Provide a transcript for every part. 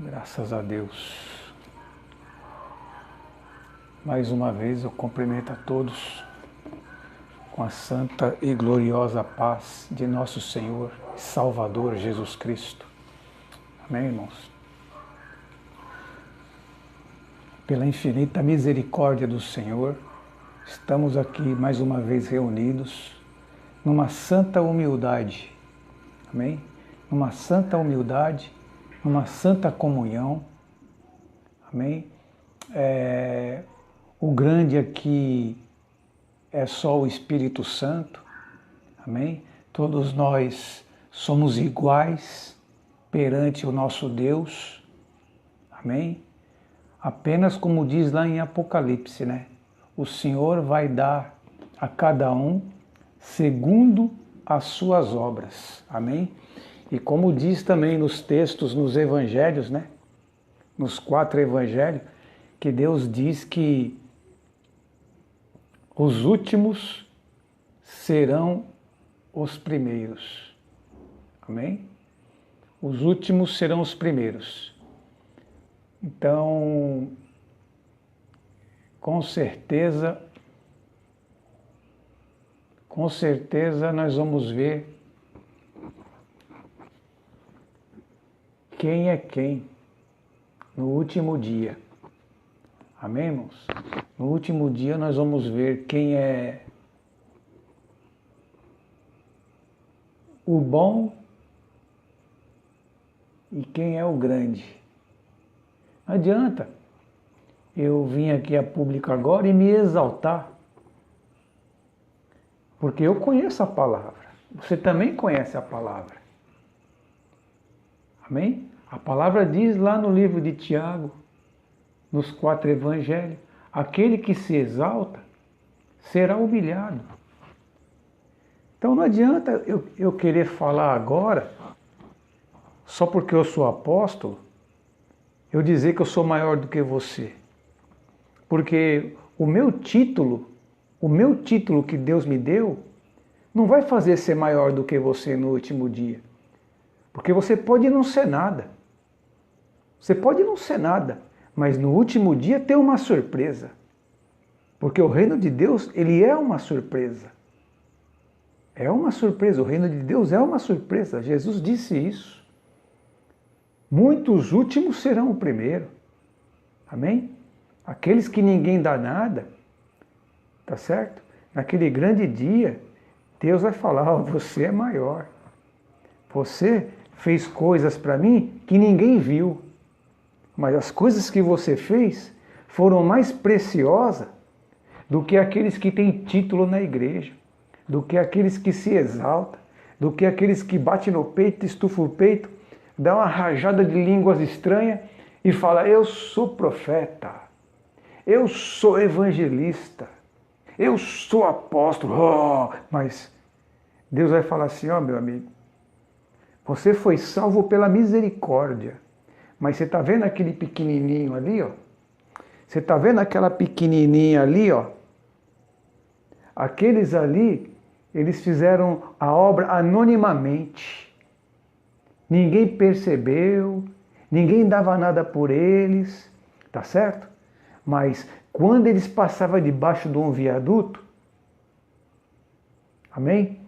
Graças a Deus. Mais uma vez eu cumprimento a todos com a santa e gloriosa paz de nosso Senhor e Salvador Jesus Cristo. Amém, irmãos? Pela infinita misericórdia do Senhor, estamos aqui mais uma vez reunidos numa santa humildade. Amém? Numa santa humildade, numa santa comunhão. Amém? O grande aqui é só o Espírito Santo. Amém? Todos nós somos iguais perante o nosso Deus. Amém? Apenas como diz lá em Apocalipse, né? O Senhor vai dar a cada um segundo as suas obras. Amém? E como diz também nos textos, nos evangelhos, né? Nos 4 evangelhos, que Deus diz que os últimos serão os primeiros. Amém? Os últimos serão os primeiros. Então, com certeza nós vamos ver quem é quem no último dia. Amém, irmãos? No último dia nós vamos ver quem é o bom e quem é o grande. Não adianta eu vir aqui a público agora e me exaltar, porque eu conheço a palavra. Você também conhece a palavra. Amém? A palavra diz lá no livro de Tiago, nos 4 evangelhos, aquele que se exalta será humilhado. Então não adianta eu querer falar agora, só porque eu sou apóstolo, eu dizer que eu sou maior do que você. Porque o meu título que Deus me deu, não vai fazer ser maior do que você no último dia. Porque você pode não ser nada. Você pode não ser nada, mas no último dia tem uma surpresa. Porque o reino de Deus, ele é uma surpresa. É uma surpresa, o reino de Deus é uma surpresa. Jesus disse isso. Muitos últimos serão o primeiro. Amém? Aqueles que ninguém dá nada, tá certo? Naquele grande dia, Deus vai falar, você é maior. Você fez coisas para mim que ninguém viu. Mas as coisas que você fez foram mais preciosas do que aqueles que têm título na igreja, do que aqueles que se exaltam, do que aqueles que batem no peito, estufam o peito, dá uma rajada de línguas estranhas e fala, eu sou profeta, eu sou evangelista, eu sou apóstolo. Oh, mas Deus vai falar assim, ó, meu amigo, você foi salvo pela misericórdia, mas você está vendo aquele pequenininho ali, ó? Você está vendo aquela pequenininha ali, ó? Aqueles ali, eles fizeram a obra anonimamente. Ninguém percebeu, ninguém dava nada por eles, tá certo? Mas quando eles passavam debaixo de um viaduto, amém?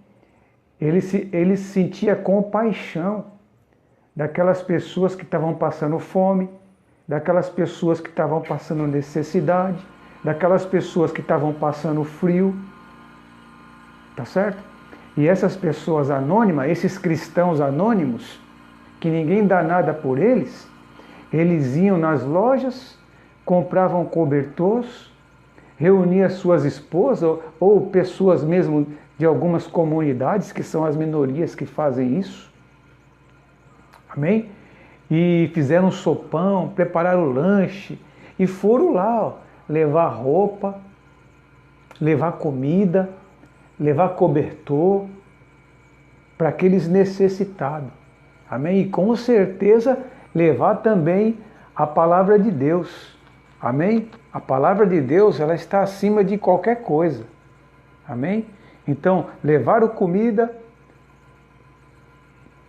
Ele sentia compaixão daquelas pessoas que estavam passando fome, daquelas pessoas que estavam passando necessidade, daquelas pessoas que estavam passando frio, tá certo? E essas pessoas anônimas, esses cristãos anônimos, que ninguém dá nada por eles, eles iam nas lojas, compravam cobertores, reuniam suas esposas ou pessoas mesmo de algumas comunidades, que são as minorias que fazem isso. Amém? E fizeram um sopão, prepararam o lanche e foram lá, ó, levar roupa, levar comida, levar cobertor para aqueles necessitados. Amém? E com certeza levar também a palavra de Deus. Amém? A palavra de Deus, ela está acima de qualquer coisa. Amém? Então, levaram comida,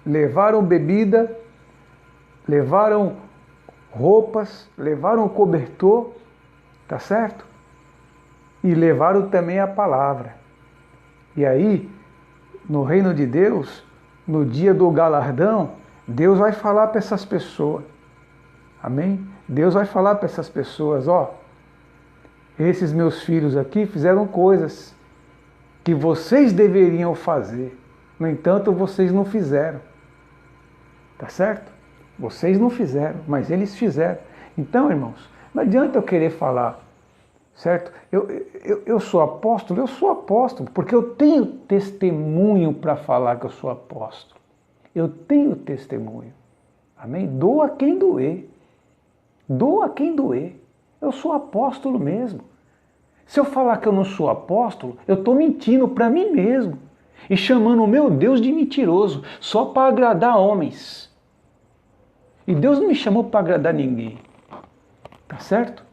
levaram bebida, levaram roupas, levaram o cobertor, tá certo? E levaram também a palavra. E aí, no reino de Deus, no dia do galardão, Deus vai falar para essas pessoas. Amém? Deus vai falar para essas pessoas, ó, esses meus filhos aqui fizeram coisas que vocês deveriam fazer. No entanto, vocês não fizeram. Tá certo? Vocês não fizeram, mas eles fizeram. Então, irmãos, não adianta eu querer falar, certo? Eu sou apóstolo, porque eu tenho testemunho para falar que eu sou apóstolo. Eu tenho testemunho. Amém? Doa quem doer. Doa quem doer. Eu sou apóstolo mesmo. Se eu falar que eu não sou apóstolo, eu estou mentindo para mim mesmo e chamando o meu Deus de mentiroso, só para agradar homens. E Deus não me chamou para agradar ninguém. Tá certo?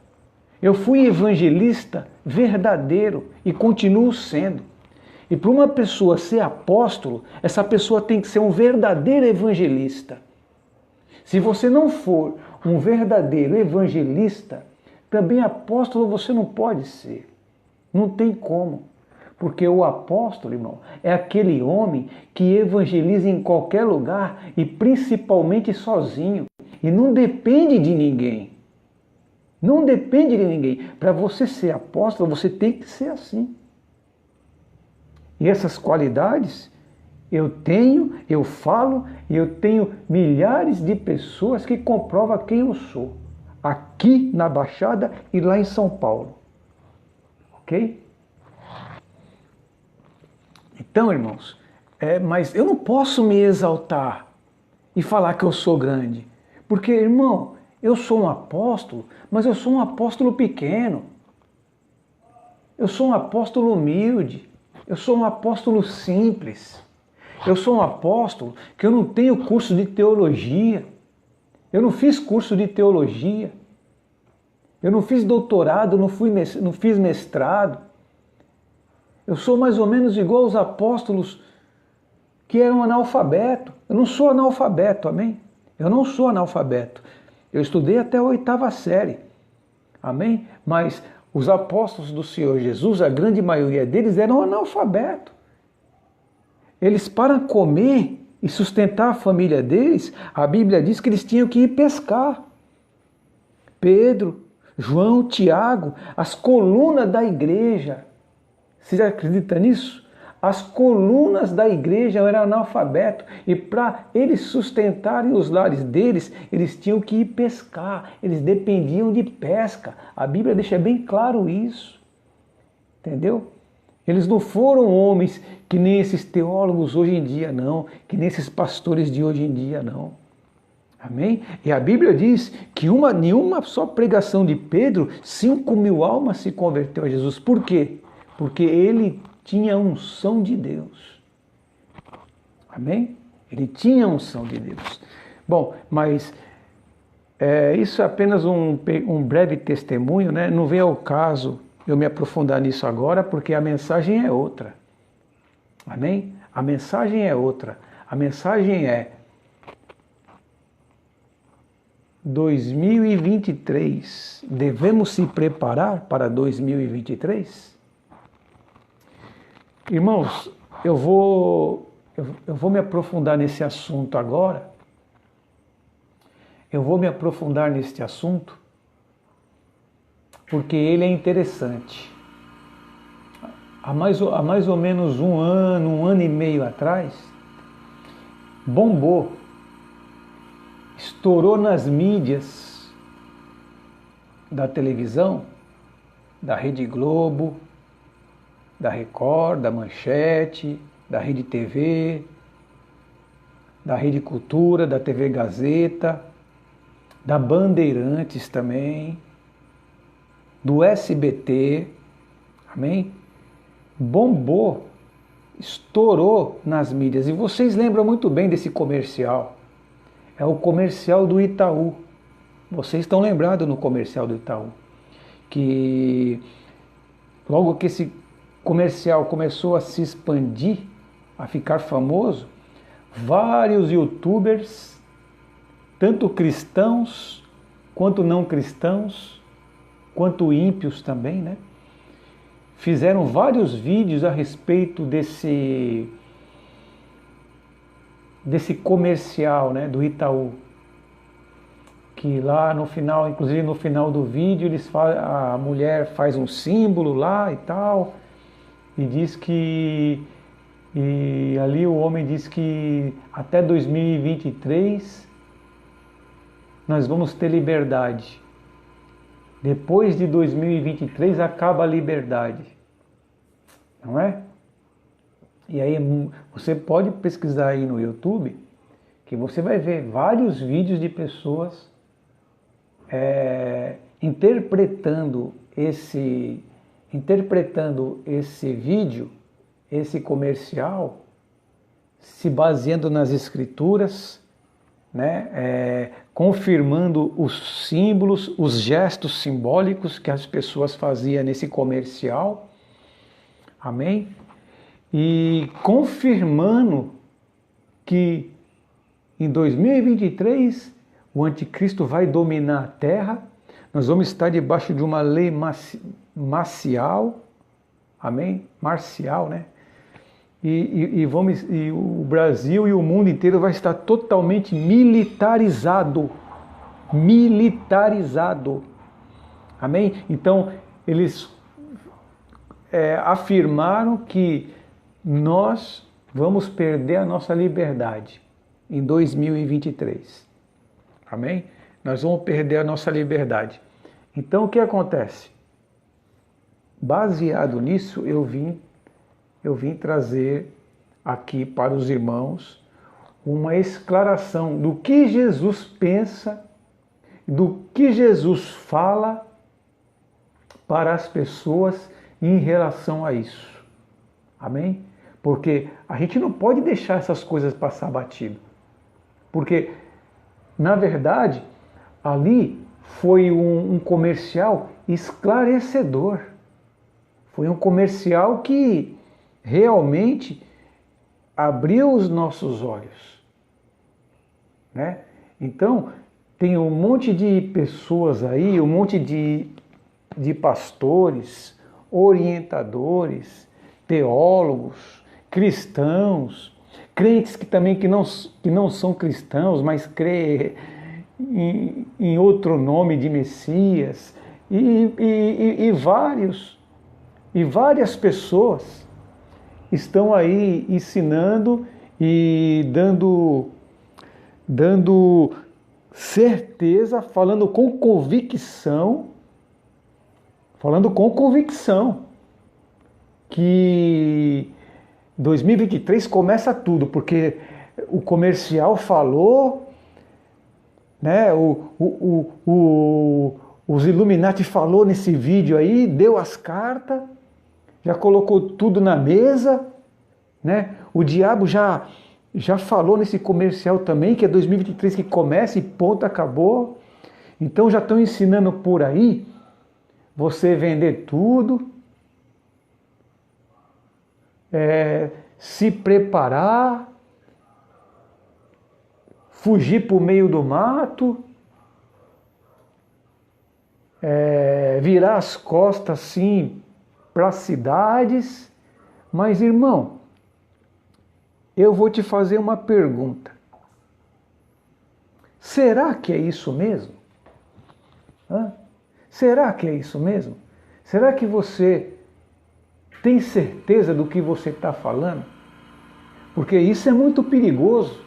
Eu fui evangelista verdadeiro e continuo sendo. E para uma pessoa ser apóstolo, essa pessoa tem que ser um verdadeiro evangelista. Se você não for um verdadeiro evangelista, também apóstolo você não pode ser. Não tem como. Porque o apóstolo, irmão, é aquele homem que evangeliza em qualquer lugar e principalmente sozinho. E não depende de ninguém. Não depende de ninguém. Para você ser apóstolo, você tem que ser assim. E essas qualidades eu tenho, eu falo, e eu tenho milhares de pessoas que comprovam quem eu sou. Aqui na Baixada e lá em São Paulo. Ok? Então, irmãos, mas eu não posso me exaltar e falar que eu sou grande. Porque, irmão, eu sou um apóstolo, mas eu sou um apóstolo pequeno. Eu sou um apóstolo humilde. Eu sou um apóstolo simples. Eu sou um apóstolo que eu não tenho curso de teologia. Eu não fiz curso de teologia. Eu não fiz doutorado, não fiz mestrado. Eu sou mais ou menos igual aos apóstolos que eram analfabetos. Eu não sou analfabeto, amém? Eu não sou analfabeto. Eu estudei até a 8ª série, amém? Mas os apóstolos do Senhor Jesus, a grande maioria deles eram analfabetos. Eles, para comer e sustentar a família deles, a Bíblia diz que eles tinham que ir pescar. Pedro, João, Tiago, as colunas da igreja. Você acredita nisso? As colunas da igreja eram analfabetos e para eles sustentarem os lares deles, eles tinham que ir pescar, eles dependiam de pesca. A Bíblia deixa bem claro isso. Entendeu? Eles não foram homens que nem esses teólogos hoje em dia, não, que nem esses pastores de hoje em dia, não. Amém? E a Bíblia diz que nenhuma só pregação de Pedro, 5.000 almas se converteu a Jesus. Por quê? Porque ele tinha a unção de Deus. Amém? Ele tinha a unção de Deus. Bom, mas isso é apenas um breve testemunho, né? Não vem ao caso eu me aprofundar nisso agora, porque a mensagem é outra. Amém? A mensagem é outra. A mensagem é 2023. Devemos se preparar para 2023? Irmãos, eu vou me aprofundar nesse assunto agora. Eu vou me aprofundar neste assunto porque ele é interessante. Há mais ou menos um ano e meio atrás, bombou, estourou nas mídias da televisão, da Rede Globo, da Record, da Manchete, da Rede TV, da Rede Cultura, da TV Gazeta, da Bandeirantes também, do SBT, amém? Bombou, estourou nas mídias. E vocês lembram muito bem desse comercial. É o comercial do Itaú. Vocês estão lembrados no comercial do Itaú. Que logo que esse comercial começou a se expandir, a ficar famoso, vários youtubers, tanto cristãos quanto não cristãos, quanto ímpios também, né? Fizeram vários vídeos a respeito desse comercial, né, do Itaú. Que lá no final, inclusive no final do vídeo, a mulher faz um símbolo lá e tal, e diz que, e ali o homem diz que até 2023 nós vamos ter liberdade. Depois de 2023 acaba a liberdade, não é? E aí você pode pesquisar aí no YouTube, que você vai ver vários vídeos de pessoas interpretando esse vídeo, esse comercial, se baseando nas escrituras, né, confirmando os símbolos, os gestos simbólicos que as pessoas faziam nesse comercial, amém? E confirmando que em 2023 o anticristo vai dominar a terra, nós vamos estar debaixo de uma lei marcial, amém? Marcial, né? E o Brasil e o mundo inteiro vai estar totalmente militarizado. Militarizado. Amém? Então, eles afirmaram que nós vamos perder a nossa liberdade em 2023. Amém? Nós vamos perder a nossa liberdade. Então, o que acontece? Baseado nisso, eu vim trazer aqui para os irmãos uma esclaração do que Jesus pensa, do que Jesus fala para as pessoas em relação a isso. Amém? Porque a gente não pode deixar essas coisas passar batido. Porque, na verdade, ali foi um comercial esclarecedor. Foi um comercial que realmente abriu os nossos olhos, né? Então, tem um monte de pessoas aí, um monte de pastores, orientadores, teólogos, cristãos, crentes que também que não são cristãos, mas crê em outro nome de Messias, e várias pessoas estão aí ensinando e dando certeza, falando com convicção que 2023 começa tudo, porque o comercial falou, né? Os Illuminati falou nesse vídeo aí, deu as cartas, já colocou tudo na mesa, né? O diabo já falou nesse comercial também, que é 2023 que começa e ponto, acabou. Então já estão ensinando por aí você vender tudo, se preparar, fugir para o meio do mato, virar as costas assim para as cidades. Mas, irmão, eu vou te fazer uma pergunta. Será que é isso mesmo? Será que é isso mesmo? Será que você tem certeza do que você está falando? Porque isso é muito perigoso.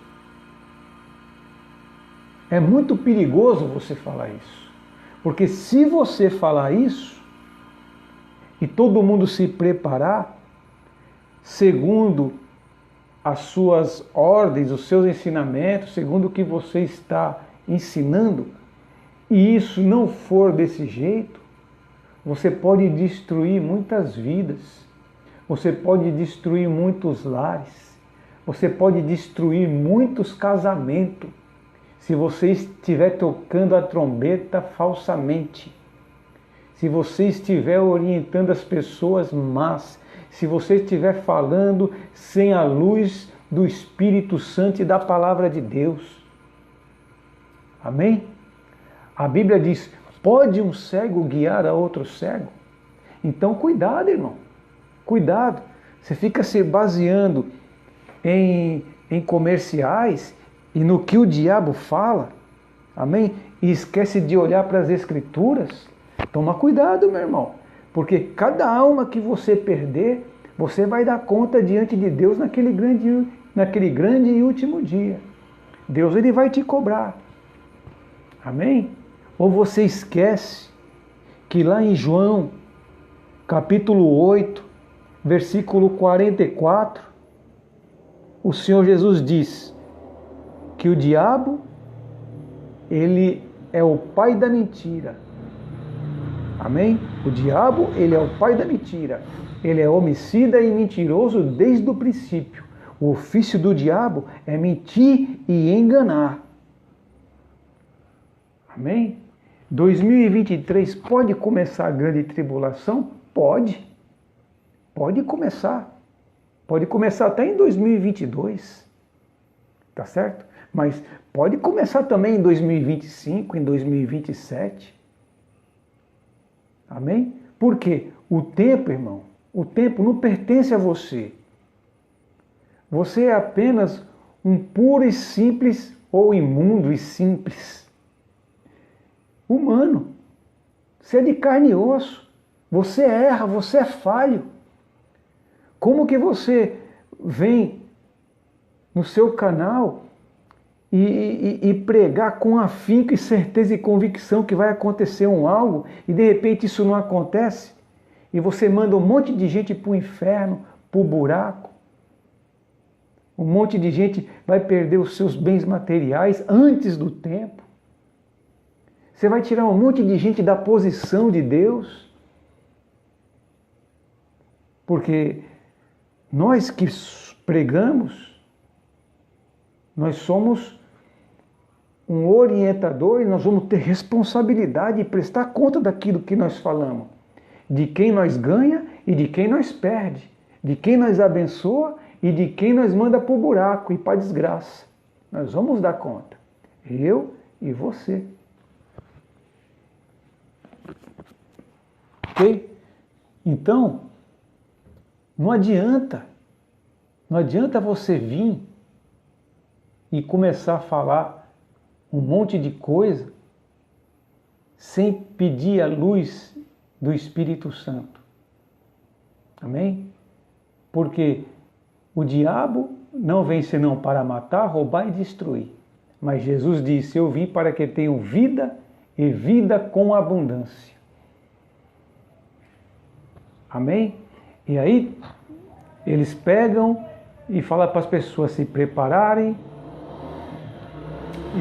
É muito perigoso você falar isso. Porque se você falar isso, e todo mundo se preparar, segundo as suas ordens, os seus ensinamentos, segundo o que você está ensinando, e isso não for desse jeito, você pode destruir muitas vidas, você pode destruir muitos lares, você pode destruir muitos casamentos, se você estiver tocando a trombeta falsamente, se você estiver orientando as pessoas más, se você estiver falando sem a luz do Espírito Santo e da Palavra de Deus. Amém? A Bíblia diz, pode um cego guiar a outro cego? Então cuidado, irmão, cuidado. Você fica se baseando em comerciais e no que o diabo fala, amém? E esquece de olhar para as Escrituras. Toma cuidado, meu irmão, porque cada alma que você perder, você vai dar conta diante de Deus naquele grande e último dia. Deus ele vai te cobrar, amém? Ou você esquece que lá em João, capítulo 8, versículo 44, o Senhor Jesus diz que o diabo, ele é o pai da mentira. Amém? O diabo, ele é o pai da mentira. Ele é homicida e mentiroso desde o princípio. O ofício do diabo é mentir e enganar. Amém? 2023 pode começar a grande tribulação? Pode. Pode começar. Pode começar até em 2022. Tá certo? Mas pode começar também em 2025, em 2027. Amém? Porque o tempo, irmão, o tempo não pertence a você. Você é apenas um puro e simples, ou imundo e simples humano. Você é de carne e osso. Você erra, você é falho. Como que você vem no seu canal e pregar com afinco e certeza e convicção que vai acontecer algo e de repente isso não acontece? E você manda um monte de gente para o inferno, para o buraco. Um monte de gente vai perder os seus bens materiais antes do tempo. Você vai tirar um monte de gente da posição de Deus. Porque nós que pregamos, nós somos um orientador e nós vamos ter responsabilidade e prestar conta daquilo que nós falamos. De quem nós ganha e de quem nós perde. De quem nós abençoa e de quem nós manda para o buraco e para a desgraça. Nós vamos dar conta. Eu e você. Ok? Então, não adianta você vir e começar a falar um monte de coisa sem pedir a luz do Espírito Santo. Amém? Porque o diabo não vem senão para matar, roubar e destruir. Mas Jesus disse, eu vim para que tenham vida e vida com abundância. Amém? E aí, eles pegam e falam para as pessoas se prepararem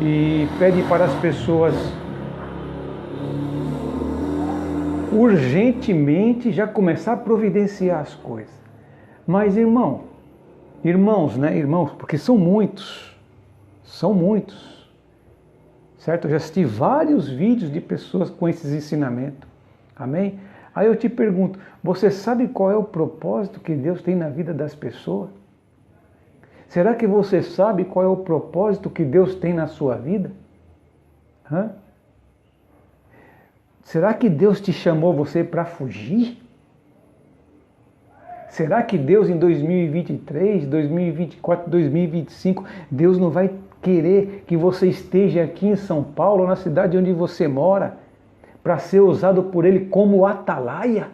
e pedem para as pessoas urgentemente já começar a providenciar as coisas. Mas irmãos, né? Irmãos, porque são muitos, certo? Eu já assisti vários vídeos de pessoas com esses ensinamentos, amém? Aí eu te pergunto, você sabe qual é o propósito que Deus tem na vida das pessoas? Será que você sabe qual é o propósito que Deus tem na sua vida? Será que Deus te chamou você para fugir? Será que Deus em 2023, 2024, 2025, Deus não vai querer que você esteja aqui em São Paulo, na cidade onde você mora, para ser usado por Ele como atalaia?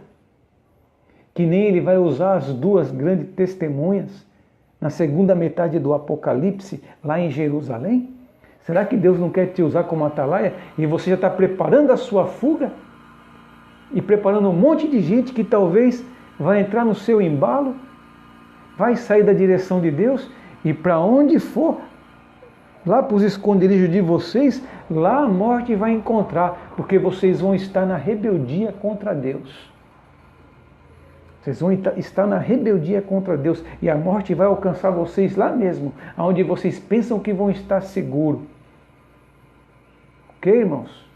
Que nem Ele vai usar as duas grandes testemunhas na segunda metade do Apocalipse, lá em Jerusalém? Será que Deus não quer te usar como atalaia e você já está preparando a sua fuga? E preparando um monte de gente que talvez vai entrar no seu embalo, vai sair da direção de Deus e para onde for, lá para os esconderijos de vocês, lá a morte vai encontrar, porque vocês vão estar na rebeldia contra Deus. Vocês vão estar na rebeldia contra Deus e a morte vai alcançar vocês lá mesmo, onde vocês pensam que vão estar seguros. Ok, irmãos?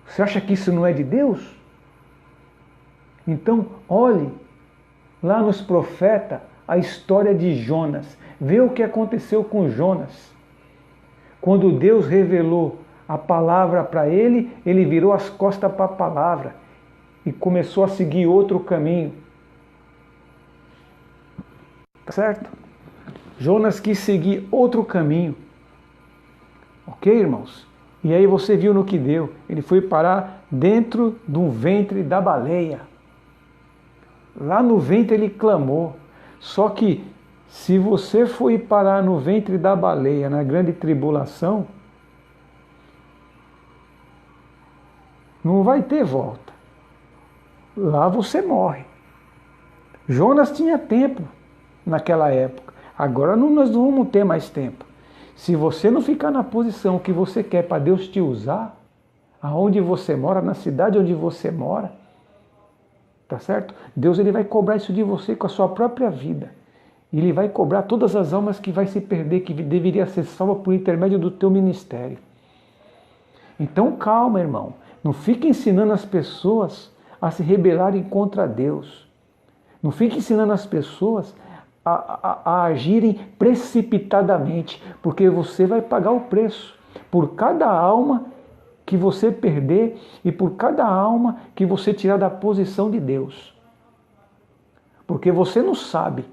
Você acha que isso não é de Deus? Então, olhe lá nos profetas a história de Jonas. Vê o que aconteceu com Jonas. Quando Deus revelou a palavra para ele, ele virou as costas para a palavra e começou a seguir outro caminho. Tá certo? Jonas quis seguir outro caminho. Ok, irmãos? E aí você viu no que deu. Ele foi parar dentro do ventre da baleia. Lá no ventre ele clamou. Só que se você for parar no ventre da baleia, na grande tribulação, não vai ter volta. Lá você morre. Jonas tinha tempo naquela época. Agora nós não vamos ter mais tempo. Se você não ficar na posição que você quer para Deus te usar, aonde você mora, na cidade onde você mora, tá certo? Deus ele vai cobrar isso de você com a sua própria vida. Ele vai cobrar todas as almas que vai se perder, que deveria ser salva por intermédio do teu ministério. Então calma, irmão. Não fique ensinando as pessoas a se rebelarem contra Deus. Não fique ensinando as pessoas a agirem precipitadamente, porque você vai pagar o preço por cada alma que você perder e por cada alma que você tirar da posição de Deus. Porque você não sabe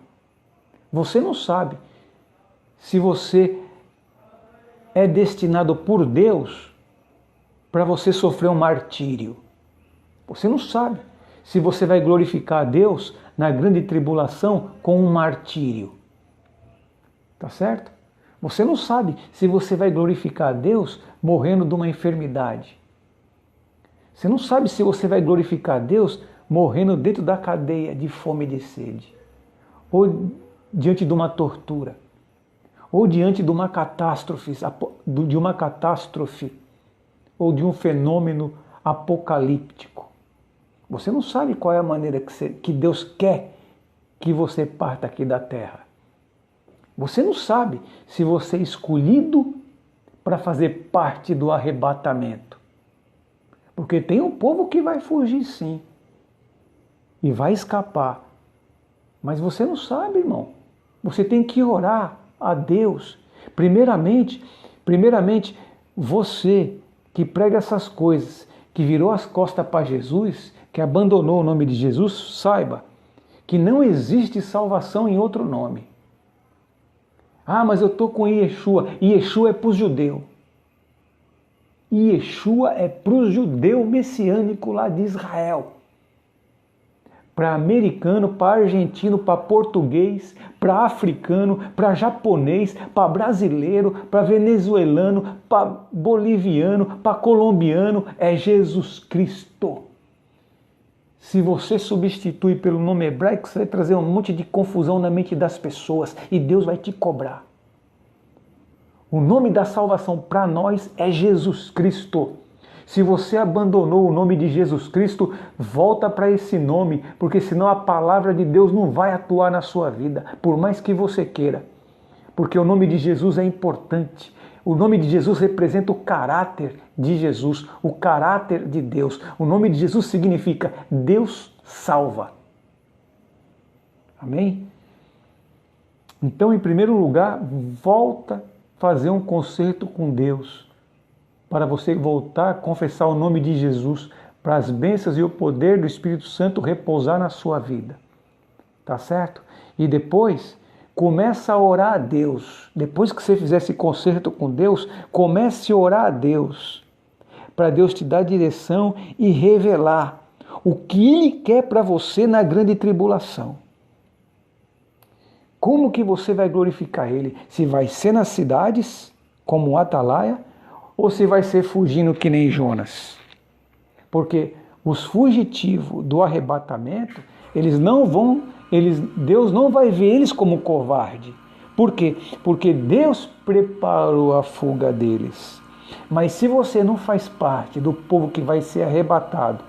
se você é destinado por Deus para você sofrer um martírio. Você não sabe se você vai glorificar a Deus na grande tribulação com um martírio. Tá certo? Você não sabe se você vai glorificar a Deus morrendo de uma enfermidade. Você não sabe se você vai glorificar a Deus morrendo dentro da cadeia de fome e de sede. Ou diante de uma tortura. Ou diante de uma catástrofe, ou de um fenômeno apocalíptico. Você não sabe qual é a maneira que Deus quer que você parta aqui da terra. Você não sabe se você é escolhido para fazer parte do arrebatamento. Porque tem um povo que vai fugir sim. E vai escapar. Mas você não sabe, irmão. Você tem que orar a Deus. Primeiramente, você que prega essas coisas, que virou as costas para Jesus, que abandonou o nome de Jesus, saiba que não existe salvação em outro nome. Ah, mas eu estou com Yeshua. Yeshua é para os judeus. Yeshua é para o judeu messiânico lá de Israel. Para americano, para argentino, para português, para africano, para japonês, para brasileiro, para venezuelano, para boliviano, para colombiano, é Jesus Cristo. Se você substitui pelo nome hebraico, você vai trazer um monte de confusão na mente das pessoas e Deus vai te cobrar. O nome da salvação para nós é Jesus Cristo. Se você abandonou o nome de Jesus Cristo, volta para esse nome, porque senão a palavra de Deus não vai atuar na sua vida, por mais que você queira. Porque o nome de Jesus é importante. O nome de Jesus representa o caráter de Jesus, o caráter de Deus. O nome de Jesus significa Deus salva. Amém? Então, em primeiro lugar, volta a fazer um concerto com Deus, para você voltar a confessar o nome de Jesus, para as bênçãos e o poder do Espírito Santo repousar na sua vida. Tá certo? E depois, começa a orar a Deus. Depois que você fizer esse concerto com Deus, comece a orar a Deus, para Deus te dar direção e revelar o que Ele quer para você na grande tribulação. Como que você vai glorificar Ele? Se vai ser nas cidades, como um atalaia, ou se vai ser fugindo que nem Jonas? Porque os fugitivos do arrebatamento, Deus não vai ver eles como covarde. Por quê? Porque Deus preparou a fuga deles. Mas se você não faz parte do povo que vai ser arrebatado,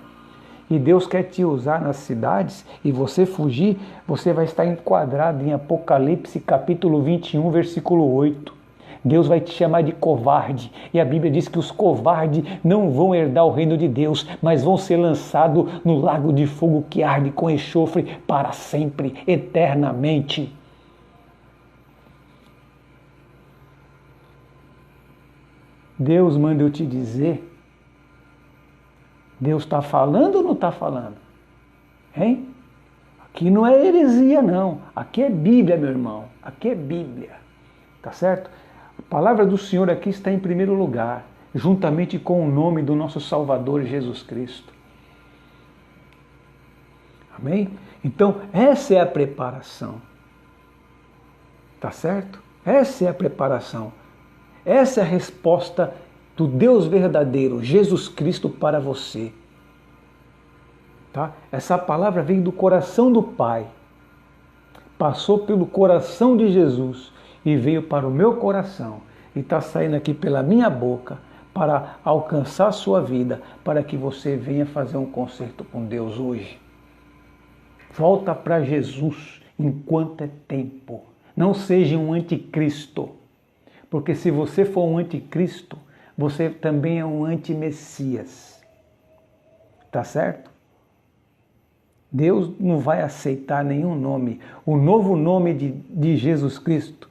e Deus quer te usar nas cidades, e você fugir, você vai estar enquadrado em Apocalipse capítulo 21, versículo 8. Deus vai te chamar de covarde, e a Bíblia diz que os covardes não vão herdar o reino de Deus, mas vão ser lançados no lago de fogo que arde com enxofre para sempre, eternamente. Deus manda eu te dizer. Deus está falando ou não está falando? Hein? Aqui não é heresia, não. Aqui é Bíblia, meu irmão. Aqui é Bíblia. Tá certo? A palavra do Senhor aqui está em primeiro lugar, juntamente com o nome do nosso Salvador Jesus Cristo. Amém? Então, essa é a preparação. Tá certo? Essa é a preparação. Essa é a resposta do Deus verdadeiro, Jesus Cristo, para você. Tá? Essa palavra veio do coração do Pai, passou pelo coração de Jesus e veio para o meu coração e está saindo aqui pela minha boca para alcançar a sua vida, para que você venha fazer um concerto com Deus hoje. Volta para Jesus enquanto é tempo. Não seja um anticristo, porque se você for um anticristo, você também é um anti-messias. Tá certo? Deus não vai aceitar nenhum nome. O novo nome de Jesus Cristo,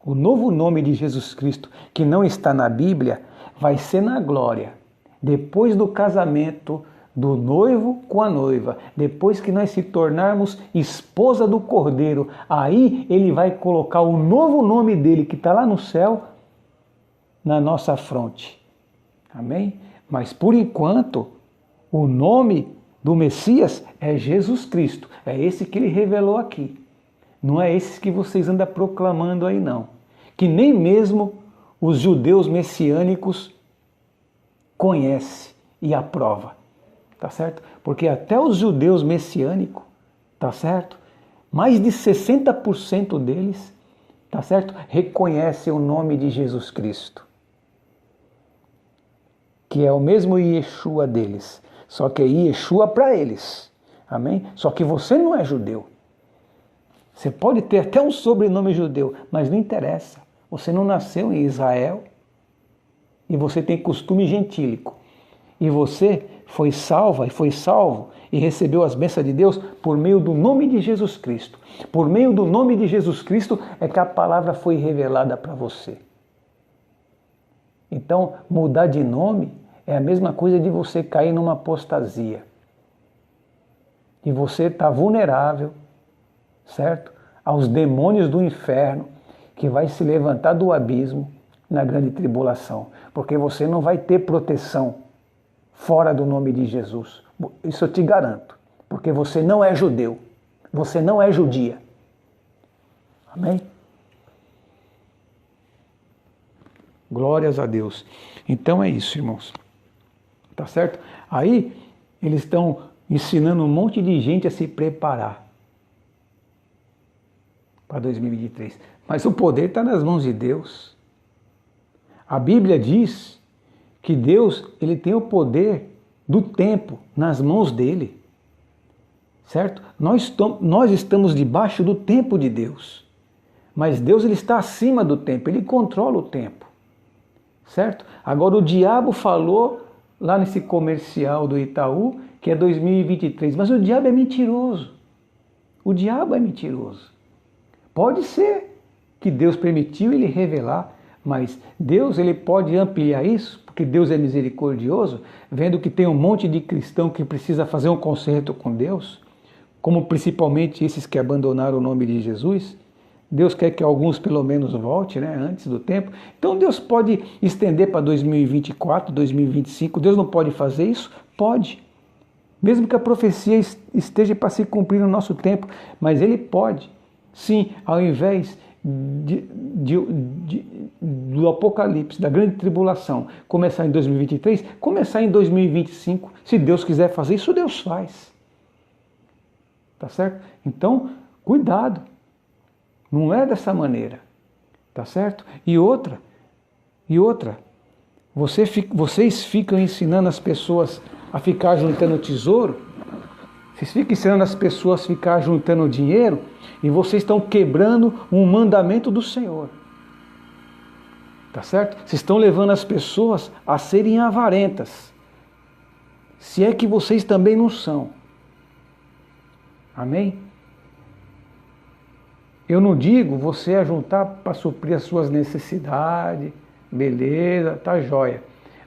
o novo nome de Jesus Cristo, que não está na Bíblia, vai ser na glória. Depois do casamento do noivo com a noiva, depois que nós se tornarmos esposa do Cordeiro, aí ele vai colocar o novo nome dele, que está lá no céu, na nossa fronte. Amém? Mas por enquanto, o nome do Messias é Jesus Cristo. É esse que ele revelou aqui. Não é esse que vocês andam proclamando aí, não. Que nem mesmo os judeus messiânicos conhecem e aprovam. Tá certo? Porque até os judeus messiânicos, tá certo? Mais de 60% deles, tá certo? Reconhecem o nome de Jesus Cristo. Que é o mesmo Yeshua deles. Só que é Yeshua para eles. Amém? Só que você não é judeu. Você pode ter até um sobrenome judeu, mas não interessa. Você não nasceu em Israel e você tem costume gentílico. E você foi salva e foi salvo e recebeu as bênçãos de Deus por meio do nome de Jesus Cristo. Por meio do nome de Jesus Cristo é que a palavra foi revelada para você. Então, mudar de nome é a mesma coisa de você cair numa apostasia. E você está vulnerável, certo? Aos demônios do inferno que vai se levantar do abismo na grande tribulação. Porque você não vai ter proteção fora do nome de Jesus. Isso eu te garanto. Porque você não é judeu. Você não é judia. Amém? Glórias a Deus. Então é isso, irmãos. Tá certo? Aí eles estão ensinando um monte de gente a se preparar para 2023. Mas o poder está nas mãos de Deus. A Bíblia diz que Deus, ele tem o poder do tempo nas mãos dele. Certo? Nós estamos debaixo do tempo de Deus. Mas Deus, ele está acima do tempo, ele controla o tempo. Certo? Agora o diabo falou lá nesse comercial do Itaú que é 2023, mas o diabo é mentiroso. O diabo é mentiroso. Pode ser que Deus permitiu ele revelar, mas Deus, ele pode ampliar isso, porque Deus é misericordioso, vendo que tem um monte de cristão que precisa fazer um concerto com Deus, como principalmente esses que abandonaram o nome de Jesus. Deus quer que alguns pelo menos voltem, né, antes do tempo. Então Deus pode estender para 2024, 2025. Deus não pode fazer isso? Pode. Mesmo que a profecia esteja para se cumprir no nosso tempo, mas Ele pode. Sim, ao invés do Apocalipse, da grande tribulação, começar em 2023, começar em 2025. Se Deus quiser fazer isso, Deus faz. Tá certo? Então, cuidado. Não é dessa maneira, tá certo? E outra, vocês ficam ensinando as pessoas a ficar juntando tesouro, vocês ficam ensinando as pessoas a ficar juntando dinheiro e vocês estão quebrando um mandamento do Senhor, tá certo? Vocês estão levando as pessoas a serem avarentas, se é que vocês também não são, amém? Eu não digo você a juntar para suprir as suas necessidades, beleza, tá jóia.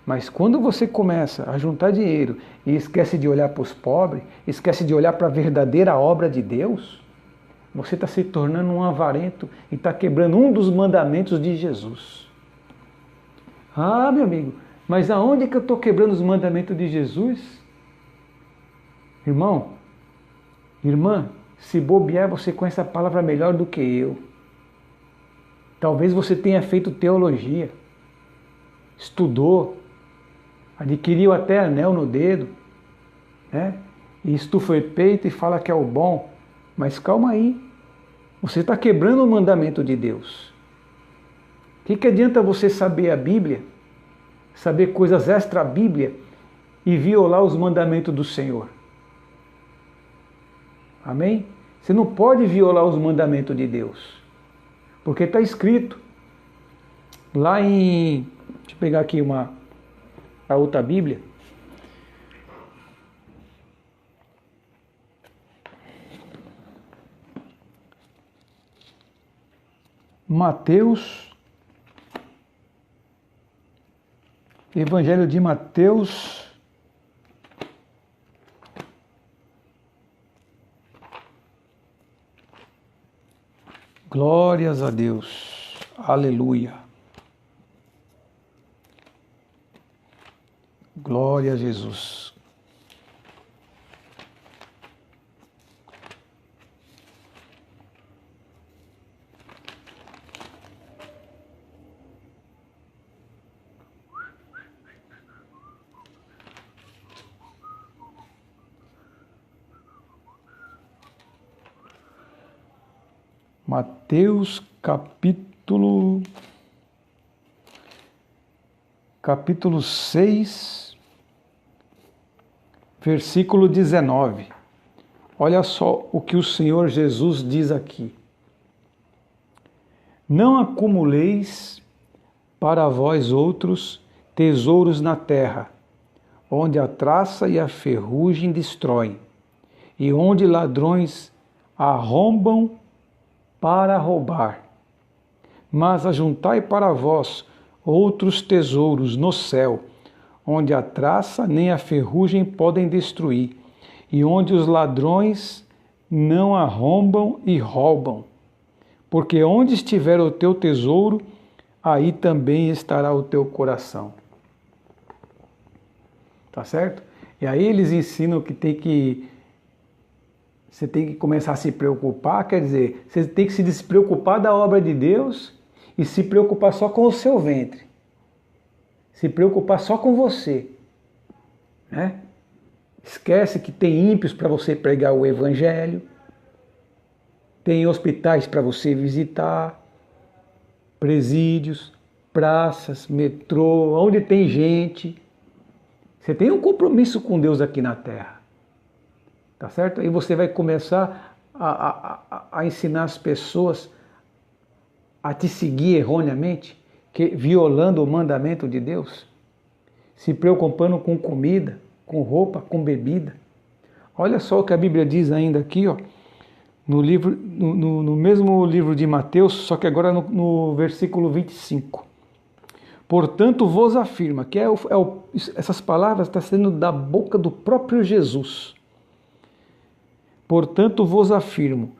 Mas quando você começa a juntar dinheiro e esquece de olhar para os pobres, esquece de olhar para a verdadeira obra de Deus, você está se tornando um avarento e está quebrando um dos mandamentos de Jesus. Ah, meu amigo, mas aonde que eu estou quebrando os mandamentos de Jesus? Irmão, irmã, se bobear, você conhece a palavra melhor do que eu. Talvez você tenha feito teologia, estudou, adquiriu até anel no dedo, né? E estufa o peito e fala que é o bom. Mas calma aí, você está quebrando o mandamento de Deus. O que adianta você saber a Bíblia, saber coisas extra-Bíblia e violar os mandamentos do Senhor? Amém? Você não pode violar os mandamentos de Deus. Porque está escrito lá em... Deixa eu pegar aqui a outra Bíblia. Mateus, Evangelho de Mateus, glórias a Deus, aleluia, glória a Jesus. Mateus capítulo 6, versículo 19. Olha só o que o Senhor Jesus diz aqui. Não acumuleis para vós outros tesouros na terra, onde a traça e a ferrugem destroem, e onde ladrões arrombam para roubar. Mas ajuntai para vós outros tesouros no céu, onde a traça nem a ferrugem podem destruir, e onde os ladrões não arrombam e roubam. Porque onde estiver o teu tesouro, aí também estará o teu coração. Tá certo? E aí eles ensinam que você tem que começar a se preocupar, quer dizer, você tem que se despreocupar da obra de Deus e se preocupar só com o seu ventre. Se preocupar só com você. Né? Esquece que tem ímpios para você pregar o Evangelho, tem hospitais para você visitar, presídios, praças, metrô, onde tem gente. Você tem um compromisso com Deus aqui na terra. Tá certo? Aí você vai começar a ensinar as pessoas a te seguir erroneamente, violando o mandamento de Deus, se preocupando com comida, com roupa, com bebida. Olha só o que a Bíblia diz ainda aqui, ó, no mesmo livro de Mateus, só que agora no versículo 25. Portanto, vos afirma, que essas palavras estão sendo da boca do próprio Jesus. Portanto, vos afirmo,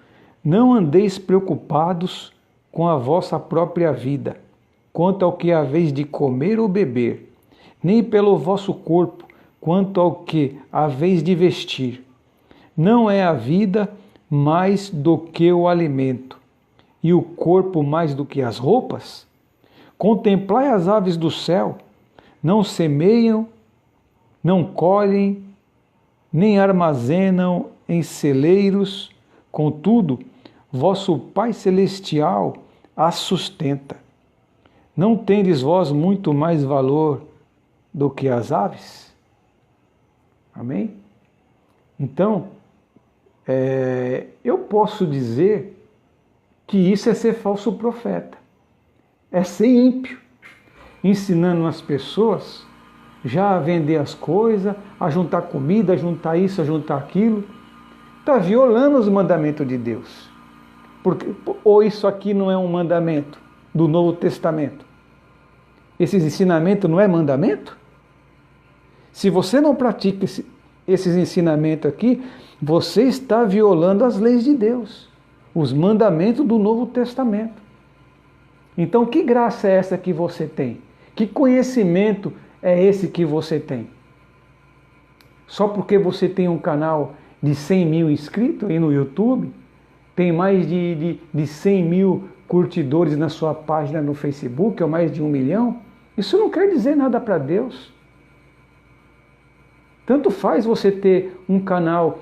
não andeis preocupados com a vossa própria vida, quanto ao que haveis de comer ou beber, nem pelo vosso corpo, quanto ao que haveis de vestir. Não é a vida mais do que o alimento, e o corpo mais do que as roupas? Contemplai as aves do céu, não semeiam, não colhem, nem armazenam em celeiros, contudo, vosso Pai Celestial as sustenta. Não tendes vós muito mais valor do que as aves? Amém? Então, eu posso dizer que isso é ser falso profeta, é ser ímpio, ensinando as pessoas já a vender as coisas, a juntar comida, a juntar isso, a juntar aquilo. Está violando os mandamentos de Deus. Ou isso aqui não é um mandamento do Novo Testamento? Esses ensinamentos não é mandamento? Se você não pratica esses ensinamentos aqui, você está violando as leis de Deus, os mandamentos do Novo Testamento. Então, que graça é essa que você tem? Que conhecimento é esse que você tem? Só porque você tem um canal de 100 mil inscritos aí no YouTube, tem mais de 100 mil curtidores na sua página no Facebook, ou mais de 1 milhão, isso não quer dizer nada para Deus. Tanto faz você ter um canal,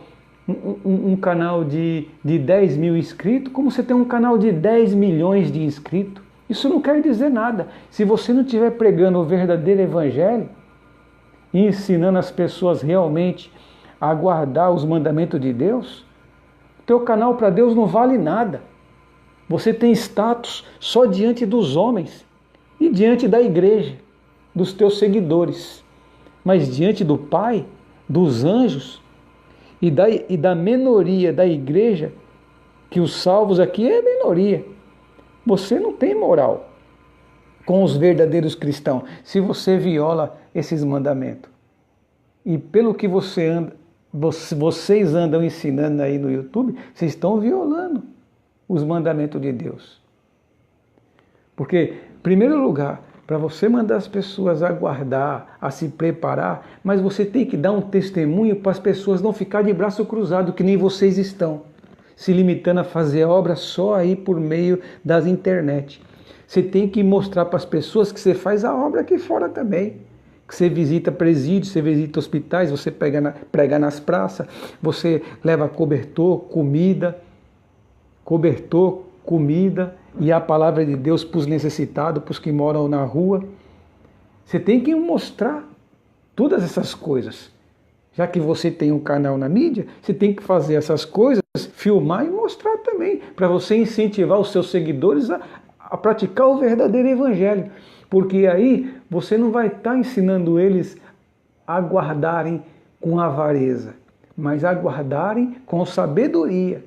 um canal de 10 mil inscritos, como você ter um canal de 10 milhões de inscritos. Isso não quer dizer nada. Se você não estiver pregando o verdadeiro evangelho e ensinando as pessoas realmente a guardar os mandamentos de Deus, teu canal para Deus não vale nada. Você tem status só diante dos homens e diante da igreja, dos teus seguidores. Mas diante do Pai, dos anjos e da minoria da igreja, que os salvos aqui é minoria, você não tem moral com os verdadeiros cristãos se você viola esses mandamentos. E pelo que vocês andam ensinando aí no YouTube, vocês estão violando os mandamentos de Deus. Porque, em primeiro lugar, para você mandar as pessoas a guardar, a se preparar, mas você tem que dar um testemunho para as pessoas não ficarem de braço cruzado, que nem vocês estão, se limitando a fazer obra só aí por meio das internet. Você tem que mostrar para as pessoas que você faz a obra aqui fora também. Que você visita presídios, você visita hospitais, você prega nas praças, você leva cobertor, comida e a palavra de Deus para os necessitados, para os que moram na rua. Você tem que mostrar todas essas coisas. Já que você tem um canal na mídia, você tem que fazer essas coisas, filmar e mostrar também, para você incentivar os seus seguidores a praticar o verdadeiro evangelho. Porque aí você não vai estar ensinando eles a guardarem com avareza, mas a guardarem com sabedoria,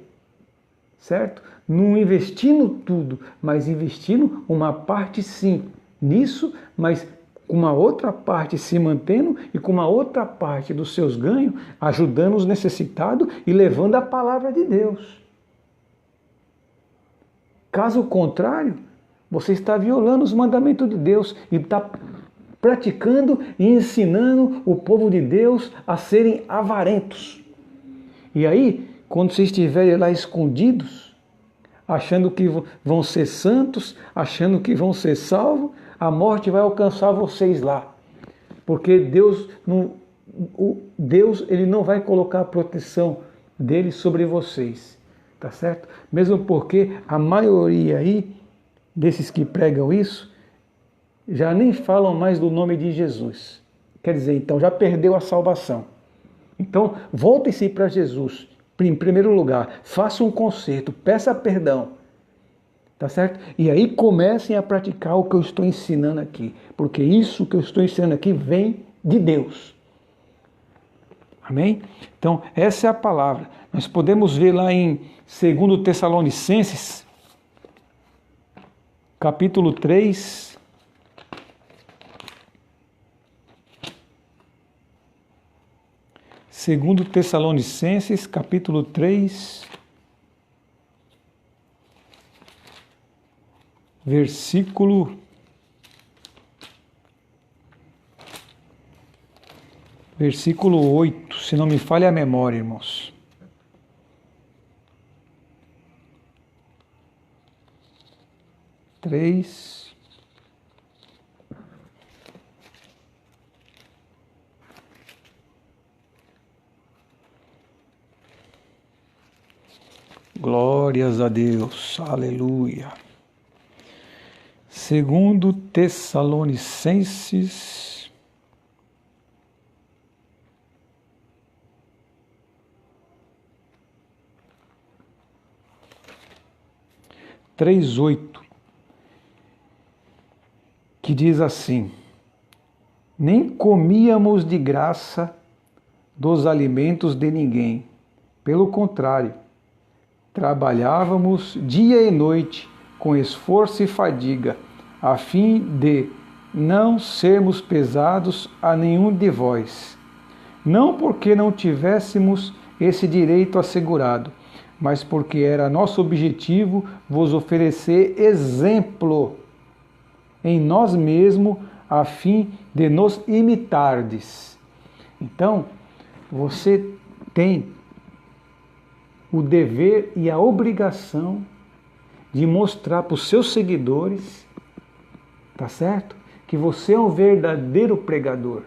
certo? Não investindo tudo, mas investindo uma parte sim nisso, mas com uma outra parte se mantendo e com uma outra parte dos seus ganhos ajudando os necessitados e levando a palavra de Deus. Caso contrário, você está violando os mandamentos de Deus e está praticando e ensinando o povo de Deus a serem avarentos. E aí, quando vocês estiverem lá escondidos, achando que vão ser santos, achando que vão ser salvos, a morte vai alcançar vocês lá. Porque Deus ele não vai colocar a proteção dele sobre vocês. Tá certo? Mesmo porque a maioria aí desses que pregam isso, já nem falam mais do nome de Jesus. Quer dizer, então já perdeu a salvação. Então, voltem-se para Jesus. Em primeiro lugar, faça um conserto, peça perdão. Tá certo? E aí comecem a praticar o que eu estou ensinando aqui. Porque isso que eu estou ensinando aqui vem de Deus. Amém? Então, essa é a palavra. Nós podemos ver lá em 2 Tessalonicenses, capítulo 3, Segundo Tessalonicenses, capítulo 3, versículo 8, se não me falha a memória, irmãos. Glórias a Deus, aleluia. 2 Tessalonicenses, três, 8, que diz assim: nem comíamos de graça dos alimentos de ninguém, pelo contrário, trabalhávamos dia e noite com esforço e fadiga, a fim de não sermos pesados a nenhum de vós, não porque não tivéssemos esse direito assegurado, mas porque era nosso objetivo vos oferecer exemplo em nós mesmos, a fim de nos imitardes. Então, você tem o dever e a obrigação de mostrar para os seus seguidores, tá certo? Que você é um verdadeiro pregador.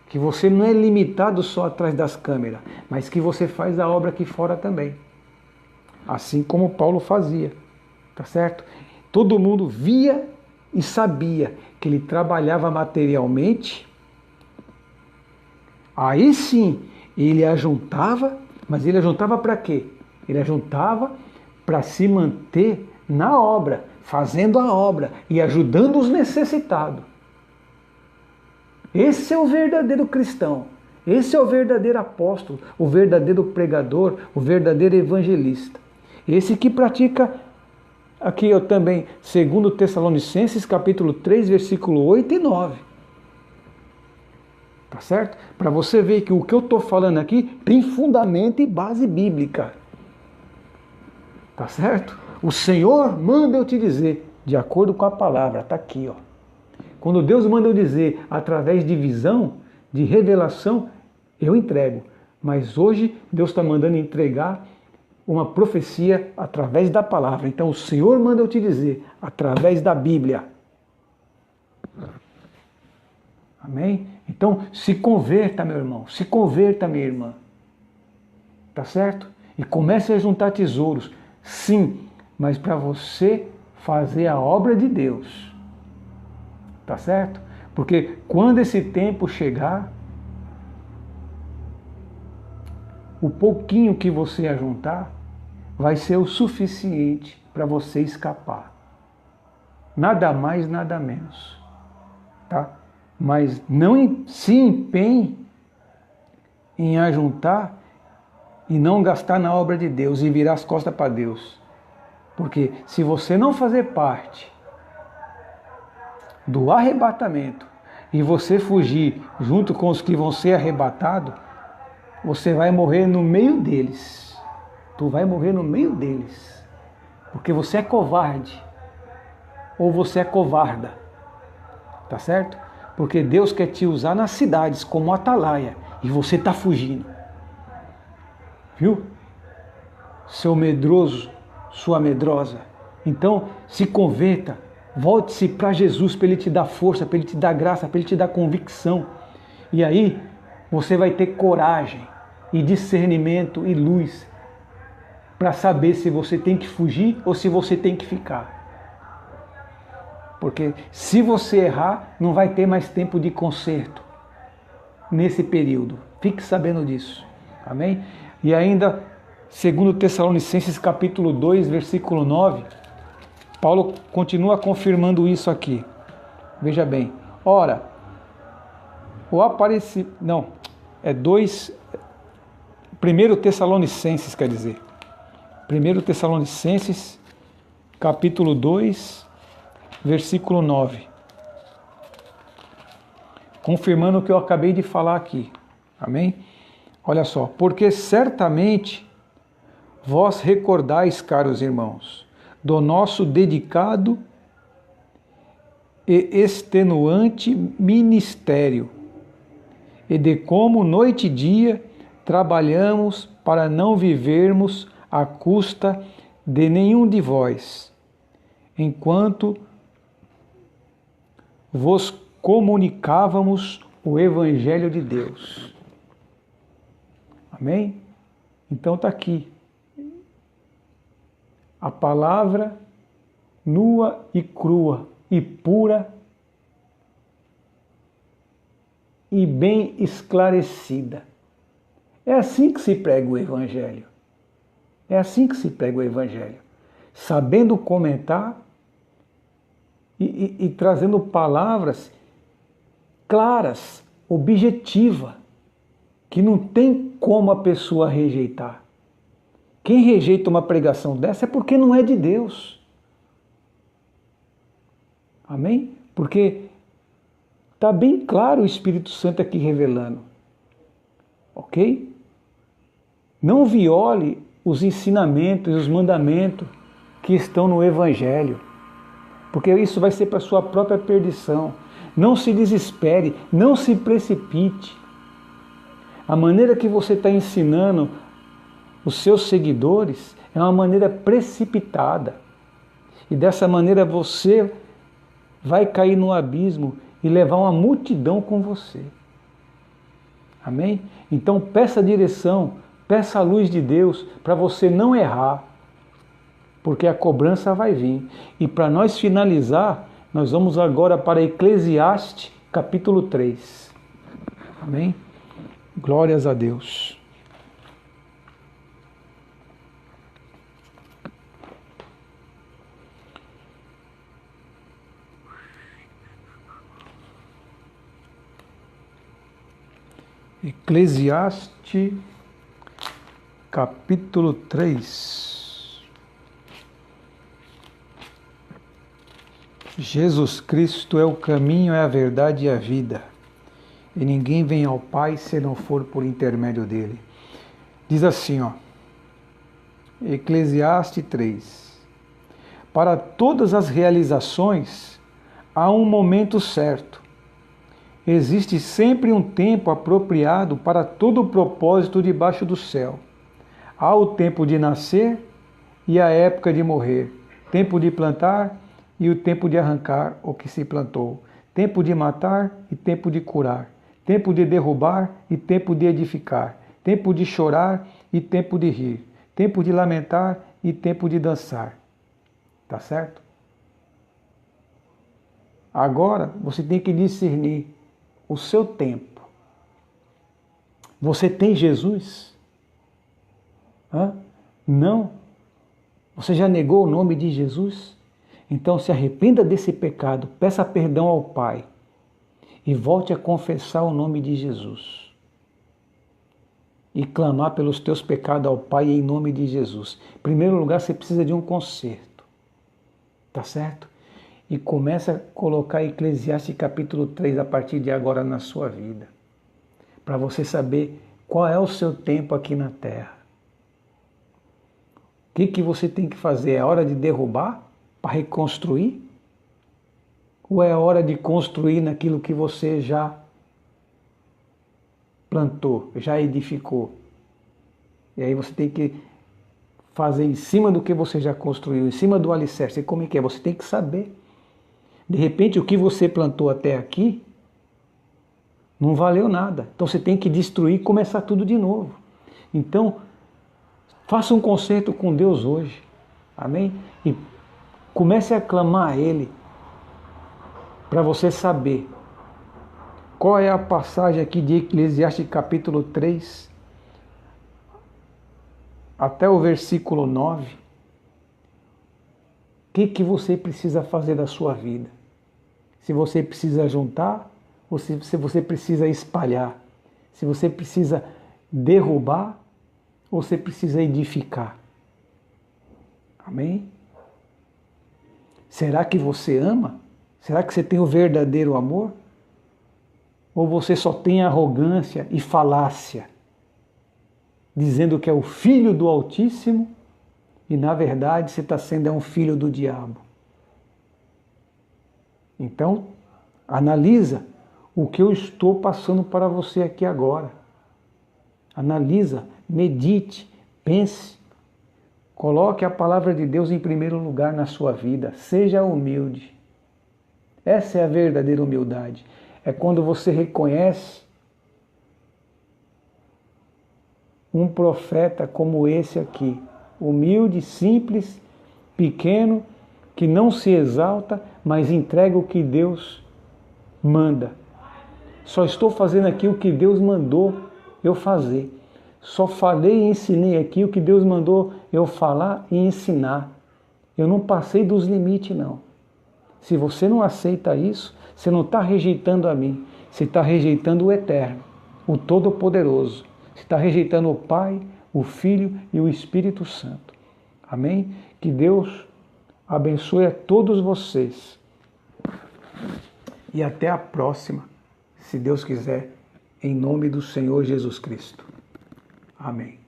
Que você não é limitado só atrás das câmeras, mas que você faz a obra aqui fora também. Assim como Paulo fazia, tá certo? Todo mundo via e sabia que ele trabalhava materialmente. Aí sim, ele ajuntava, mas ele ajuntava para quê? Ele ajuntava para se manter na obra, fazendo a obra e ajudando os necessitados. Esse é o verdadeiro cristão, esse é o verdadeiro apóstolo, o verdadeiro pregador, o verdadeiro evangelista. Esse que pratica, aqui eu também, 2 Tessalonicenses capítulo 3, versículo 8 e 9. Tá certo? Para você ver que o que eu estou falando aqui tem fundamento e base bíblica. Tá certo? O Senhor manda eu te dizer, de acordo com a palavra, está aqui, ó. Quando Deus manda eu dizer através de visão, de revelação, eu entrego. Mas hoje Deus está mandando entregar uma profecia através da palavra. Então o Senhor manda eu te dizer através da Bíblia. Amém? Então se converta, meu irmão, se converta, minha irmã. Tá certo? E comece a juntar tesouros. Sim, mas para você fazer a obra de Deus. Tá certo? Porque quando esse tempo chegar, o pouquinho que você ajuntar vai ser o suficiente para você escapar. Nada mais, nada menos. Tá? Mas não se empenhe em ajuntar e não gastar na obra de Deus e virar as costas para Deus. Porque se você não fazer parte do arrebatamento e você fugir junto com os que vão ser arrebatados, você vai morrer no meio deles. Tu vai morrer no meio deles. Porque você é covarde. Ou você é covarda. Tá certo? Porque Deus quer te usar nas cidades como atalaia. E você está fugindo. Viu? Seu medroso, sua medrosa. Então, se converta. Volte-se para Jesus, para Ele te dar força, para Ele te dar graça, para Ele te dar convicção. E aí, você vai ter coragem e discernimento e luz para saber se você tem que fugir ou se você tem que ficar. Porque se você errar, não vai ter mais tempo de conserto nesse período. Fique sabendo disso. Amém? E ainda, 2 Tessalonicenses capítulo 2, versículo 9, Paulo continua confirmando isso aqui. Veja bem. Ora, o aparecimento... Não, é 1 Tessalonicenses, quer dizer. 1 Tessalonicenses, capítulo 2, versículo 9. Confirmando o que eu acabei de falar aqui. Amém? Olha só. Porque certamente vós recordais, caros irmãos, do nosso dedicado e extenuante ministério, e de como noite e dia trabalhamos para não vivermos à custa de nenhum de vós, enquanto vos comunicávamos o Evangelho de Deus. Amém? Então está aqui. A palavra nua e crua e pura e bem esclarecida. É assim que se prega o Evangelho. É assim que se prega o Evangelho. Sabendo comentar e trazendo palavras claras, objetivas, que não tem como a pessoa rejeitar. Quem rejeita uma pregação dessa é porque não é de Deus. Amém? Porque está bem claro o Espírito Santo aqui revelando. Ok? Não viole os ensinamentos e os mandamentos que estão no Evangelho, porque isso vai ser para a sua própria perdição. Não se desespere, não se precipite. A maneira que você está ensinando os seus seguidores é uma maneira precipitada. E dessa maneira você vai cair no abismo e levar uma multidão com você. Amém? Então peça direção, peça a luz de Deus para você não errar, porque a cobrança vai vir. E para nós finalizar, nós vamos agora para Eclesiastes, capítulo 3. Amém? Glórias a Deus. Eclesiastes, capítulo 3. Jesus Cristo é o caminho, é a verdade e a vida. E ninguém vem ao Pai se não for por intermédio dele. Diz assim, ó, Eclesiastes 3. Para todas as realizações há um momento certo. Existe sempre um tempo apropriado para todo o propósito debaixo do céu. Há o tempo de nascer e a época de morrer, tempo de plantar e o tempo de arrancar o que se plantou, tempo de matar e tempo de curar, tempo de derrubar e tempo de edificar, tempo de chorar e tempo de rir, tempo de lamentar e tempo de dançar. Tá certo? Agora você tem que discernir o seu tempo. Você tem Jesus? Não? Você já negou o nome de Jesus? Então se arrependa desse pecado, peça perdão ao Pai e volte a confessar o nome de Jesus. E clamar pelos teus pecados ao Pai em nome de Jesus. Em primeiro lugar, você precisa de um conserto. Tá certo? E começa a colocar Eclesiastes capítulo 3 a partir de agora na sua vida. Para você saber qual é o seu tempo aqui na Terra. O que você tem que fazer? É hora de derrubar para reconstruir? Ou é hora de construir naquilo que você já plantou, já edificou? E aí você tem que fazer em cima do que você já construiu, em cima do alicerce. E como é que é? Você tem que saber. De repente, o que você plantou até aqui não valeu nada. Então você tem que destruir e começar tudo de novo. Então, faça um concerto com Deus hoje. Amém? E comece a clamar a Ele para você saber qual é a passagem aqui de Eclesiastes capítulo 3 até o versículo 9. O que você precisa fazer da sua vida? Se você precisa juntar, ou se você precisa espalhar? Se você precisa derrubar, ou você precisa edificar? Amém? Será que você ama? Será que você tem o verdadeiro amor? Ou você só tem arrogância e falácia, dizendo que é o filho do Altíssimo, e na verdade você está sendo um filho do diabo? Então, analisa o que eu estou passando para você aqui agora. Analisa, medite, pense. Coloque a palavra de Deus em primeiro lugar na sua vida. Seja humilde. Essa é a verdadeira humildade. É quando você reconhece um profeta como esse aqui, humilde, simples, pequeno, que não se exalta, mas entrega o que Deus manda. Só estou fazendo aqui o que Deus mandou eu fazer. Só falei e ensinei aqui o que Deus mandou eu falar e ensinar. Eu não passei dos limites, não. Se você não aceita isso, você não está rejeitando a mim. Você está rejeitando o Eterno, o Todo-Poderoso. Você está rejeitando o Pai, o Filho e o Espírito Santo. Amém? Que Deus abençoe a todos vocês. e até a próxima, se Deus quiser, em nome do Senhor Jesus Cristo. Amém.